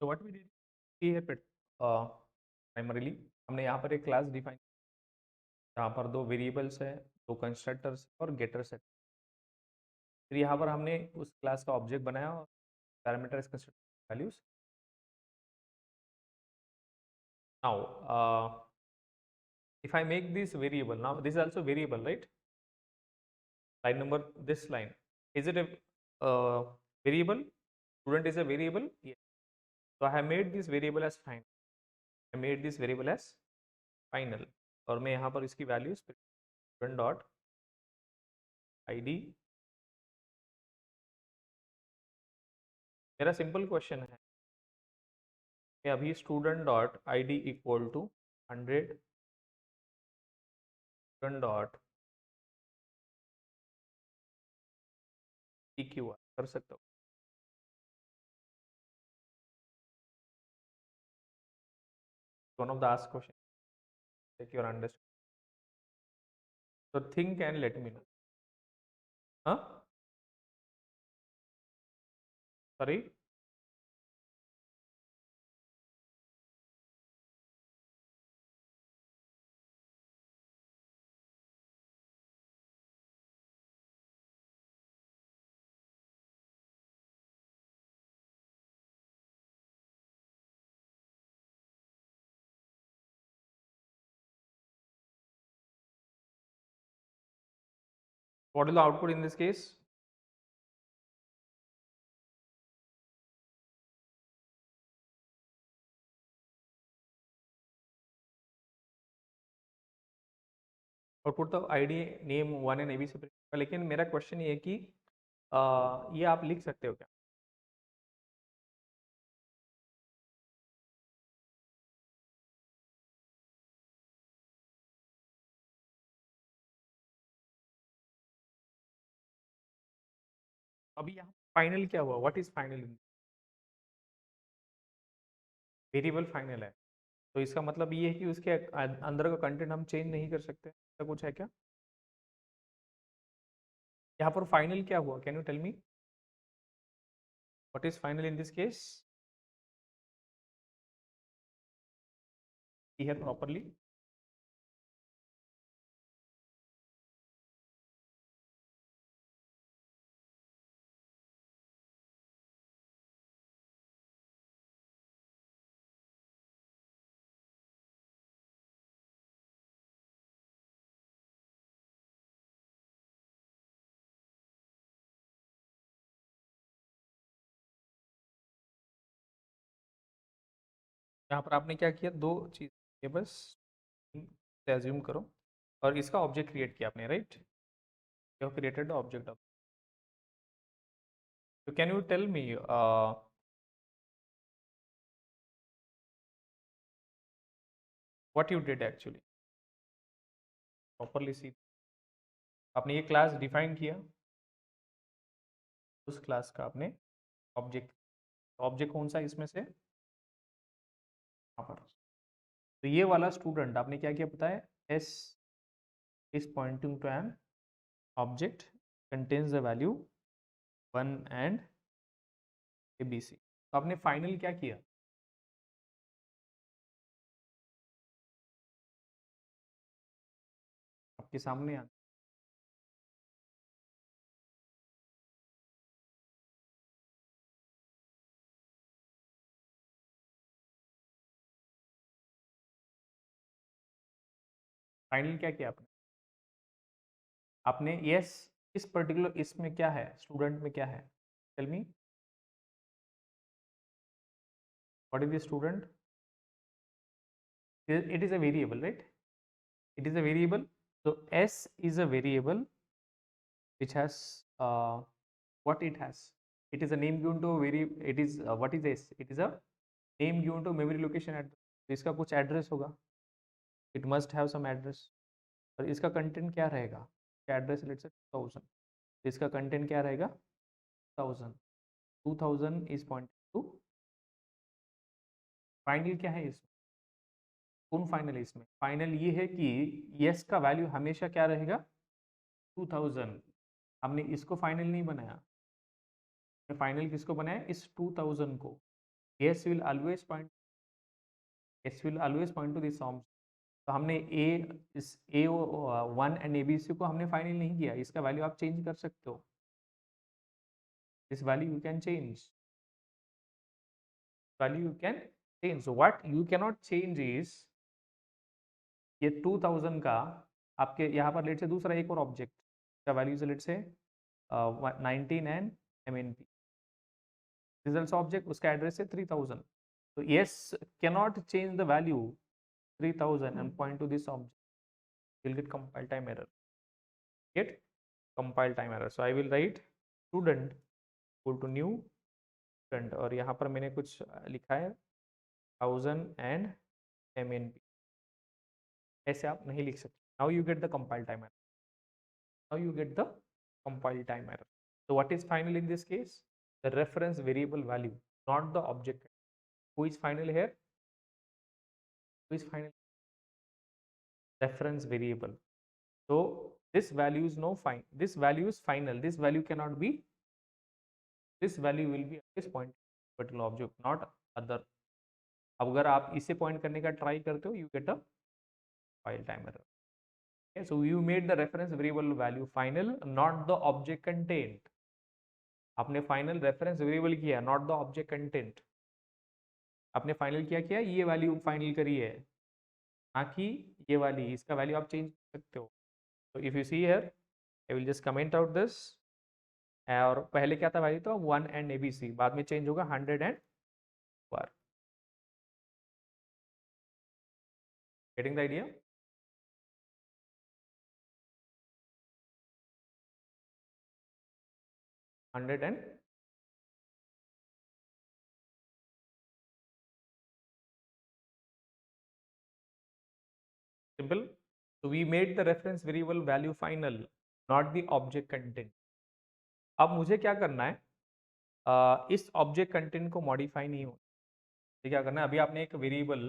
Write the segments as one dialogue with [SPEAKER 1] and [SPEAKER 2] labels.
[SPEAKER 1] तो what we did here primarily हमने यहाँ पर एक क्लास डिफाइन, जहाँ पर दो वेरिएबल्स है, दो कंस्ट्रक्टर्स और गेटर्स है। फिर यहाँ पर हमने उस क्लास का ऑब्जेक्ट बनाया और parameters constructor values. Now if I make this variable, now this is also variable, right? Line number, this line, is it a variable? Student is a variable? Yes. So I have made this variable as final. I made this variable as final. और मैं यहाँ पर इसकी values student dot ID, मेरा simple question है कि अभी student dot ID equal to 100, student dot PQR कर सकता हूँ। One of the asked question, take your understanding. So think and let me know. Huh? Sorry? What is the output in this case? Output तो ID name 1 and ABC से, लेकिन मेरा question ये है कि ये आप लिख सकते हो क्या? अभी यहाँ फाइनल क्या हुआ? What is final? Variable final है, तो इसका मतलब ये है कि उसके अंदर का कंटेंट हम चेंज नहीं कर सकते, ऐसा कुछ है क्या? यहाँ पर फाइनल क्या हुआ? Can you tell me what is final in this case? Here properly. यहाँ पर आपने क्या किया? दो चीज, ये बस एज्यूम करो और इसका ऑब्जेक्ट क्रिएट किया आपने, right? You created the object of, तो can you tell me what you did actually? Properly see, आपने ये क्लास डिफाइन किया, उस क्लास का आपने ऑब्जेक्ट, ऑब्जेक्ट कौन सा इसमें से? यहाँ पर। तो ये वाला स्टूडेंट आपने क्या किया पता है? S is pointing to an object contains the value 1 and ABC। तो आपने फाइनल क्या किया? आपके सामने आ, फाइनल क्या किया आपने? आपने यस, इस पर्टिकुलर इसमें क्या है, स्टूडेंट में क्या है? Tell me what is the student? It is a variable, right? It is a variable. So S is a variable which has what it has. It is a name given to a variable. It is what is S? It is a name given to memory location address. तो इसका कुछ address होगा. It must have some address. और इसका content क्या रहेगा? Address let's say 2000. इसका content क्या रहेगा? 1000. 2000 is pointing to फाइनल क्या है इसमें? कौन फाइनल है इसमें? फाइनल ये है कि यस का वैल्यू हमेशा क्या रहेगा? 2000. हमने इसको फाइनल नहीं बनाया, फाइनल किसको बनाया? इस 2000 को. s will always point to this form. तो हमने इस A1 एंड ABC को हमने फाइनल नहीं किया, इसका वैल्यू आप चेंज कर सकते हो, this value you can change, value you can change. So what you can not change is ये 2000 का आपके यहाँ पर लेट से दूसरा एक और ऑब्जेक्ट का वैल्यू लेट से 19 एंड MNP रिजल्ट ऑब्जेक्ट, उसका एड्रेस है 3000. तो yes cannot change the value 3000 and point to this object, you'll get compile time error, get compile time error. So I will write student equal to new student और यहाँ पर मैंने कुछ लिखा है 1000 and MNP, ऐसे आप नहीं लिख सकते. Now you get the compile time error. Now you get the compile time error. So what is final in this case? The reference variable value, not the object. Who is final here? Who is final? Reference variable. So this value is no fine. This value is final. This value cannot be. This value will be at this point particular object, not other. अब अगर आप इसे point करने का try करते हो, you get a compile time error. Okay, so you made the reference variable value final, not the object content. आपने final reference variable किया, नॉट द ऑब्जेक्ट कंटेंट. आपने फाइनल किया ये वैल्यू फाइनल करी है, ना कि ये वाली, इसका वैल्यू आप चेंज कर सकते हो. तो if you see here I will just comment out this. और पहले क्या था वैल्यू, तो 1 एंड ABC, बाद में चेंज होगा 100 and bar. Getting the idea? Hundred and simple. So we made the reference variable value final, not the object content. अब मुझे क्या करना है, इस ऑब्जेक्ट कंटेंट को मॉडिफाई नहीं हो. तो क्या करना है, अभी आपने एक variable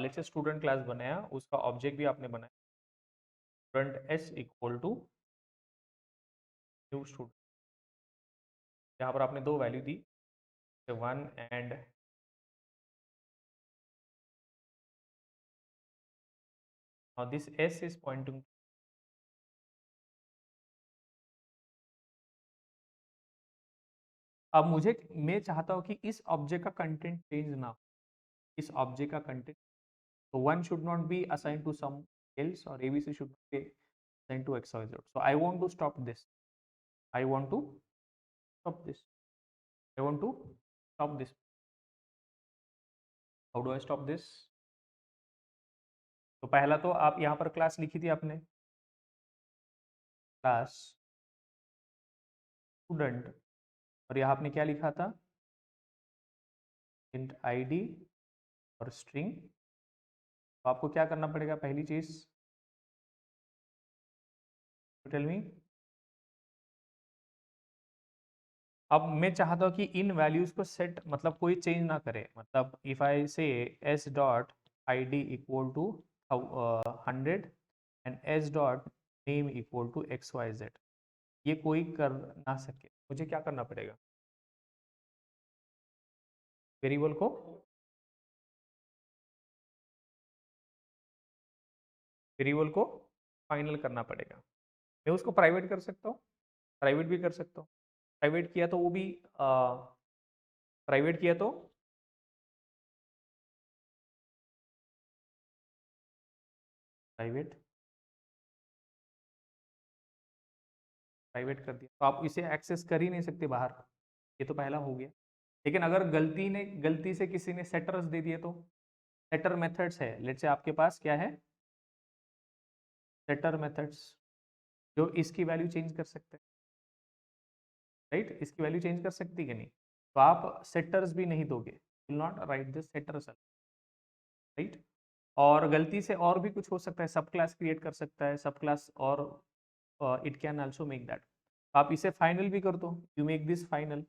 [SPEAKER 1] let's say student class बनाया, उसका ऑब्जेक्ट भी आपने बनाया student s equal to new student. यहाँ पर आपने दो वैल्यू दी, 1 and this s is pointing. अब मैं चाहता हूँ कि इस ऑब्जेक्ट का कंटेंट चेंज ना हो, इस ऑब्जेक्ट का content. So one should not be assigned to some else, or ABC should not be assigned to XYZ. So I want to stop this. I want to stop this. I want to stop this. How do I stop this? तो पहला तो आप यहाँ पर class लिखी थी आपने, class student, और यहाँ आपने क्या लिखा था, int ID और स्ट्रिंग. तो आपको क्या करना पड़ेगा, पहली चीज टेल मी. अब मैं चाहता हूँ कि इन वैल्यूज को सेट, मतलब कोई चेंज ना करे. मतलब if I say s dot ID equal to 100 and s dot name equal to XYZ, ये कोई कर ना सके. मुझे क्या करना पड़ेगा, वेरिएबल को फाइनल करना पड़ेगा. मैं उसको प्राइवेट कर सकता हूँ, प्राइवेट भी कर सकता हूँ. प्राइवेट किया तो वो भी प्राइवेट किया तो प्राइवेट कर दिया तो आप इसे एक्सेस कर ही नहीं सकते बाहर. ये तो पहला हो गया. लेकिन अगर गलती से किसी ने सेटर्स दे दिए, तो सेटर मेथड्स है, लेट्स से आपके पास क्या है, सेटर मेथड्स, जो इसकी वैल्यू चेंज कर सकते हैं. राइट, इसकी वैल्यू चेंज कर सकती है कि नहीं. तो आप सेटर्स भी नहीं दोगे, will not write this setters. Right. और गलती से और भी कुछ हो सकता है, सब क्लास क्रिएट कर सकता है, सब क्लास, और it can also make that. आप इसे फाइनल भी कर दो, you make this final.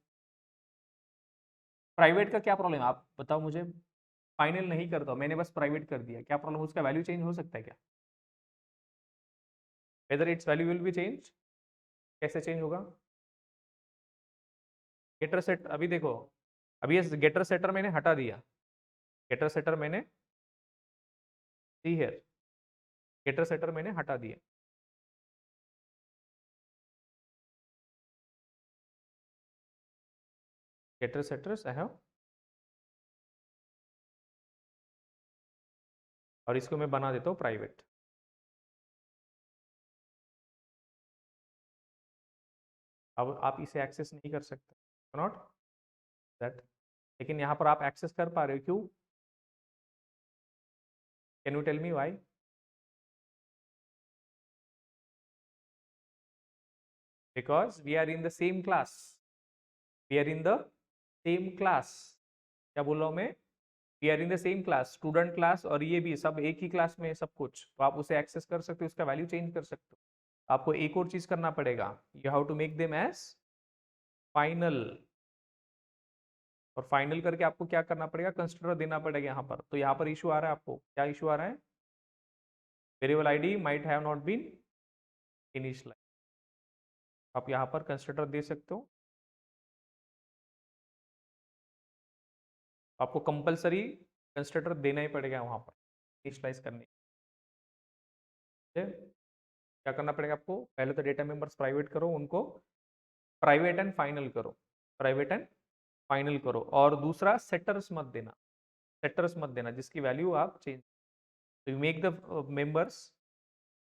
[SPEAKER 1] Private का क्या प्रॉब्लम है, आप बताओ मुझे. फाइनल नहीं करता, मैंने बस प्राइवेट कर दिया, क्या प्रॉब्लम, उसका वैल्यू चेंज हो सकता है क्या, whether it's value will be change. कैसे चेंज होगा, गेटर सेट. अभी देखो, अभी ये गेटर सेटर मैंने हटा दिया, गेटर सेटर मैंने, सी हियर, गेटर सेटर मैंने हटा दिया। गेटर सेटर्स आई हैव, और इसको मैं बना देता हूँ प्राइवेट। अब आप इसे एक्सेस नहीं कर सकते, नॉट दैट, लेकिन यहाँ पर आप एक्सेस कर पा रहे हो, क्यों? Can you tell me why? Because we are in the same class, we are in the same class. क्या बोल रहा हूँ मैं? We are in the same class, student class, और ये भी सब एक ही क्लास में है सब कुछ, तो आप उसे एक्सेस कर सकते हो, उसका वैल्यू चेंज कर सकते हो। आपको एक और चीज करना पड़ेगा, you have to make them as final, और फाइनल करके आपको क्या करना पड़ेगा, कंस्ट्रक्टर देना पड़ेगा यहाँ पर। तो यहाँ पर इशू आ रहा है, आपको क्या इशू आ रहा है? Variable ID might have not been initialised. आप यहाँ पर कंस्ट्रक्टर दे सकते हो, आपको कंपलसरी कंस्ट्रक्टर देना ही पड़ेगा वहाँ पर इनिशियलाइज करने के लिए। क्या करना पड़ेगा आपको? पहले तो डेटा मेंबर्स प्राइवेट करो, उनको प्राइवेट एंड फाइनल करो, प्राइवेट एंड फाइनल करो, और दूसरा सेटर्स मत देना, सेटर्स मत देना जिसकी वैल्यू आप चेंज, तो you make the members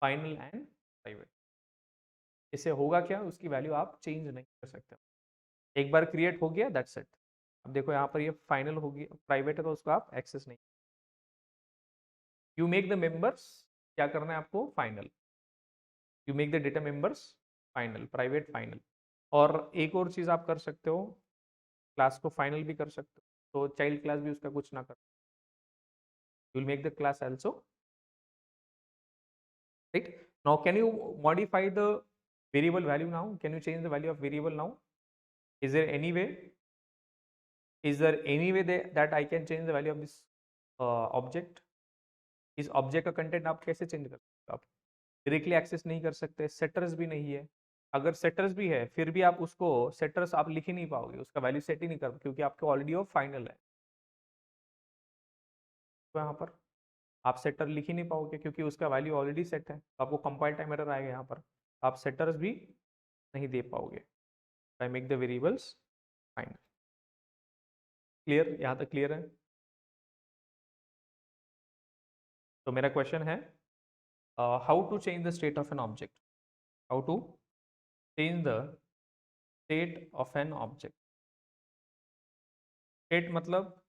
[SPEAKER 1] final and private. इससे होगा क्या, उसकी वैल्यू आप चेंज नहीं कर सकते, एक बार क्रिएट हो गया दैट्स इट। अब देखो यहाँ पर ये फाइनल हो गया, प्राइवेट है तो उसको आप एक्सेस नहीं, यू मेक द मेंबर्स, क्या करना है आपको, final, you make the data members final, private final. और एक और चीज आप कर सकते हो, क्लास को फाइनल भी कर सकते हो, तो चाइल्ड क्लास भी उसका कुछ ना कर, you will make the class also, right? Now can you modify the variable value now? Can you change the value of variable now? Is there any way, is there any way that I can change the value of this object? इस object का content आप कैसे change कर सकते हो? आप directly access नहीं कर सकते, सेटर्स भी नहीं है, अगर सेटर्स भी है फिर भी आप उसको, सेटर्स आप लिख ही नहीं पाओगे, उसका वैल्यू सेट ही नहीं कर, क्योंकि आपके ऑलरेडी वो फाइनल है। तो यहाँ पर आप सेटर लिख ही नहीं पाओगे क्योंकि उसका वैल्यू ऑलरेडी सेट है, तो आपको कंपाइल टाइम एरर आएगा यहाँ पर, आप सेटर्स भी नहीं दे पाओगे। I make the variables final. Clear? यहाँ तक क्लियर है? तो मेरा क्वेश्चन है, how to change the state of an object, how to change the state of an object. State मतलब,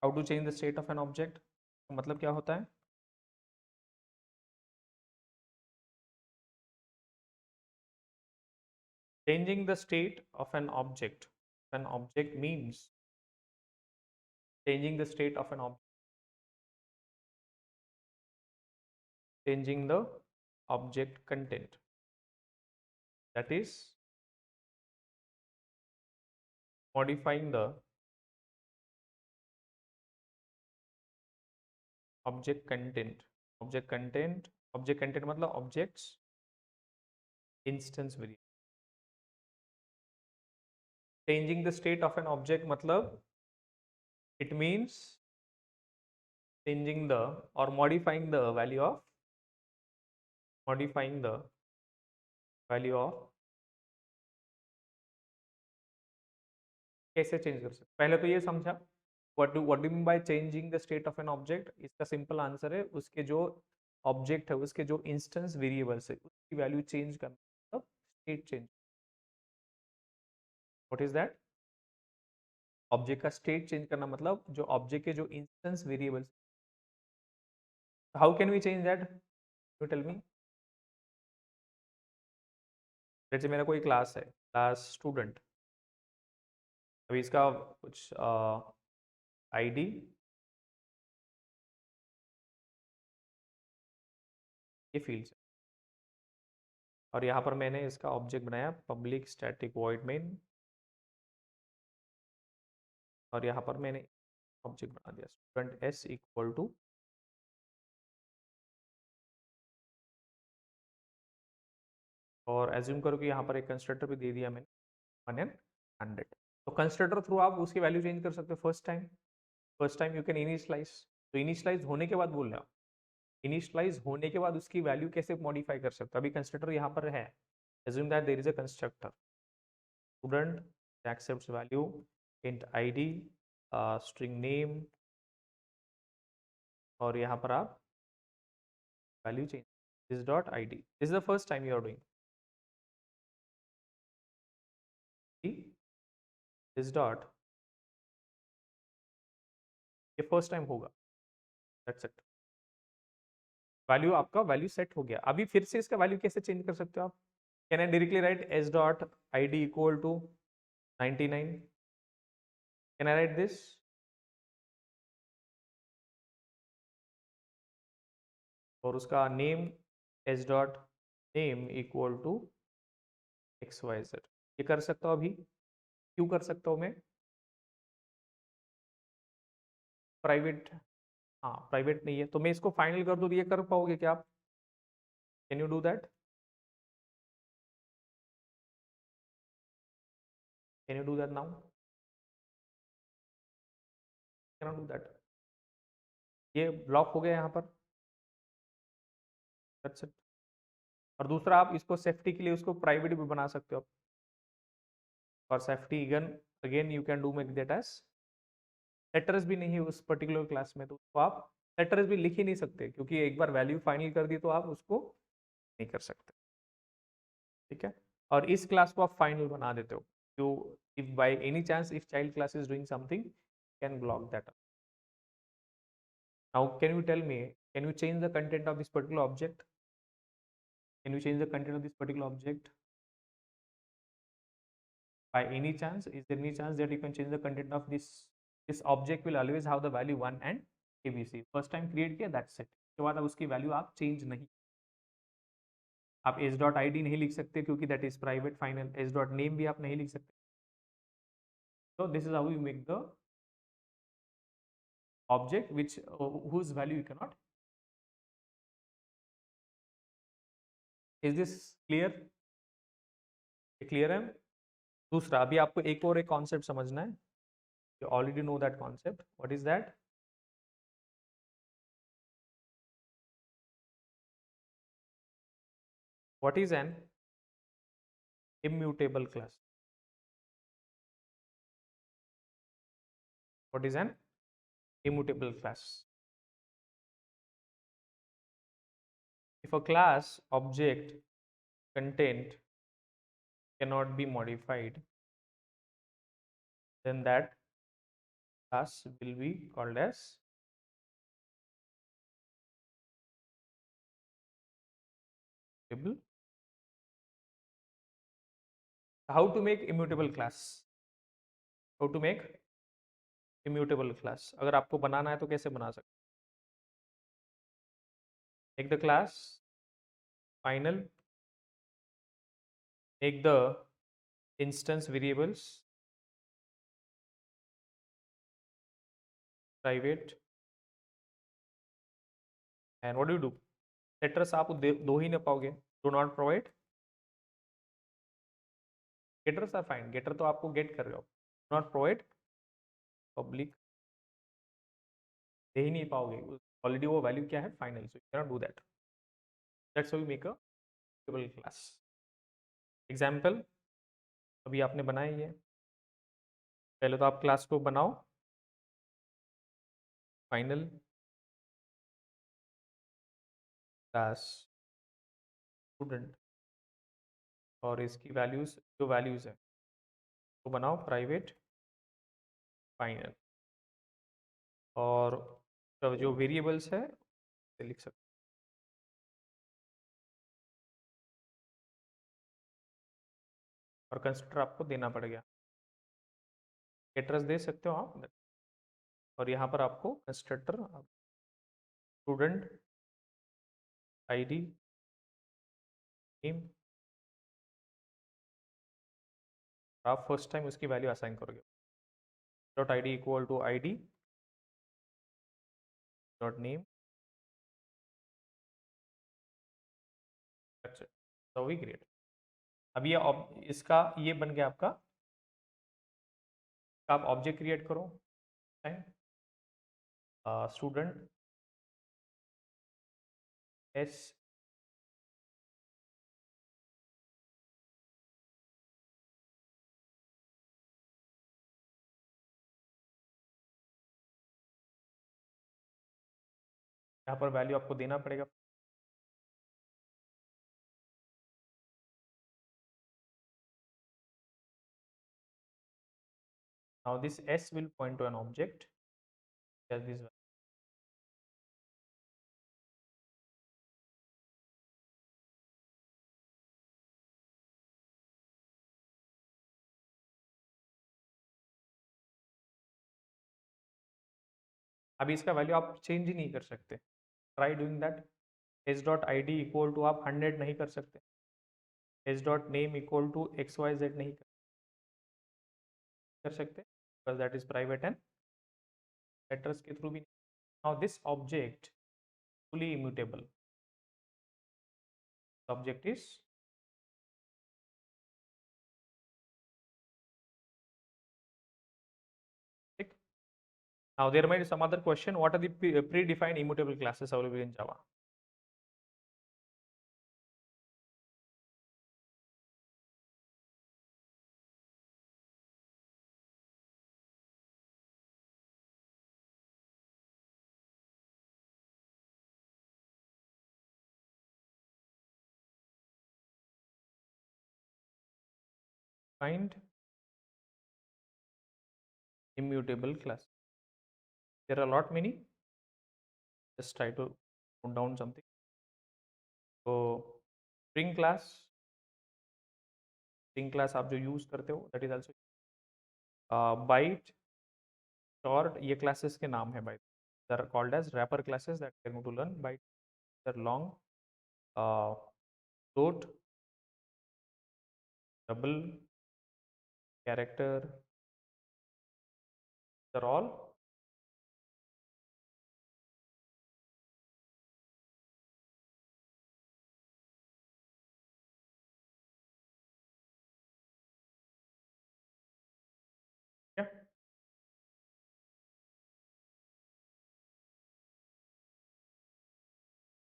[SPEAKER 1] how to change the state of an object मतलब क्या होता है? Changing the state of an object. An object means changing the state of an object. Changing the object content. That is modifying the object content. Object content. Object content मतलब objects instance variable. Changing the state of an object मतलब it means changing the or modifying the value of, modifying the value of, कैसे change कर सकते, पहले तो ये समझा what do mean by changing the state of an object. इसका simple answer है, उसके जो ऑब्जेक्ट है, उसके जो इंस्टेंस वेरिएबल्स है, उसकी वैल्यू चेंज करना, मतलब state change. What is that? Object का स्टेट चेंज करना मतलब जो ऑब्जेक्ट के जो instance variables, how can we change that, you tell me. जैसे मेरा कोई क्लास है, क्लास स्टूडेंट, अभी इसका कुछ आईडी, ये फील्ड्स है, और यहाँ पर मैंने इसका ऑब्जेक्ट बनाया पब्लिक स्टैटिक वॉइड मेन, और यहाँ पर मैंने ऑब्जेक्ट बना दिया स्टूडेंट एस इक्वल टू, और एज्यूम करो कि यहाँ पर एक कंस्ट्रक्टर भी दे दिया मैंने 1 एंड 100। तो कंस्ट्रक्टर थ्रू आप उसकी वैल्यू चेंज कर सकते हो first time you can initialise. तो इनिशियलाइज होने के बाद बोल रहे हो, इनिशियलाइज होने के बाद उसकी वैल्यू कैसे मॉडिफाई कर सकते हो? अभी कंस्ट्रक्टर यहाँ पर है, assume that there is a constructor student accepts value int id string name, और यहाँ पर आप value change this dot id, this is the first time you are doing this dot, ये फर्स्ट टाइम होगा, that's it. Value आपका value set हो गया। अभी फिर से इसका वैल्यू कैसे चेंज कर सकते हो आप? Can I directly write s dot id equal to 99? Can I write this? और उसका name s dot name equal to xyz, ये कर सकता हूँ अभी। क्यों कर सकता हूँ मैं? प्राइवेट, हाँ प्राइवेट नहीं है, तो मैं इसको फाइनल कर दूँ तो ये कर पाओगे क्या आप? Can you do that? Can you do that now? Can do that? ये ब्लॉक हो गया यहाँ पर, दैट्स इट। और दूसरा आप इसको सेफ्टी के लिए उसको प्राइवेट भी बना सकते हो आप, और safety again you can do make that as letters भी नहीं है उस पर्टिकुलर क्लास में, तो उसको आप लेटर्स भी लिख ही नहीं सकते, क्योंकि एक बार वैल्यू फाइनल कर दी तो आप उसको नहीं कर सकते, ठीक है? और इस क्लास को आप फाइनल बना देते हो, तो if by any chance if child class is doing something can block that. Now can you tell me, can you change the content of this particular object? Can you change the content of this particular object? By any chance, is there any chance that you can change the content of this object will always have the value 1 and abc? First time create किया, that's it. उसके बाद अब उसकी value आप change नहीं, आप s dot I D नहीं लिख सकते क्योंकि that is private final, s dot name भी आप नहीं लिख सकते। so this is how you make the object which whose value you cannot। is this clear? Clear है? दूसरा अभी आपको एक कॉन्सेप्ट समझना है, you already know that concept, what is that? what is an immutable class? what is an immutable class? If a class object content cannot be modified, then that class will be called as immutable। How to make immutable class? How to make immutable class? अगर आपको बनाना है तो कैसे बना सकते? Make the class final, make the instance variables private, and what do? Letters आप दो ही नहीं पाओगे, do not provide getters are fine, getter तो आपको get कर रहे हो, do not provide public, दे ही नहीं पाओगे, ऑलरेडी वो वैल्यू क्या है? Final, so you can not do that. That's how we make a table class. Example अभी आपने बनाई है, पहले तो आप क्लास को बनाओ फाइनल क्लास स्टूडेंट, और इसकी वैल्यूज जो वैल्यूज है तो बनाओ प्राइवेट फाइनल, और जो वेरिएबल्स है लिख सकते, और कंस्ट्रक्टर आपको देना पड़ेगा, एड्रेस दे सकते हो आप, और यहाँ पर आपको कंस्ट्रक्टर स्टूडेंट आईडी नेम, आप फर्स्ट टाइम उसकी वैल्यू असाइन करोगे, dot I D equal to I D dot name, that's it, so we create. अब ये इसका ये बन गया आपका आप ऑब्जेक्ट क्रिएट करो टाइम स्टूडेंट एस यहाँ पर वैल्यू आपको देना पड़ेगा. Now this S will point to an object as this. अभी इसका वैल्यू आप चेंज ही नहीं कर सकते. Try doing that. S dot I D equal to आप 100 नहीं कर सकते. S dot name equal to X Y Z नहीं कर सकते because that is private and letters के थ्रू भी. Now this object fully immutable. The object is tick. Now there might be some other question. What are the predefined immutable classes available in Java? Find immutable class. There are a lot many. Just try to note down something. So string class आप जो use करते हो that is also byte short. ये classes के नाम है. byte they are called as wrapper classes that we are going to learn. byte they're long, float, double, character, they're all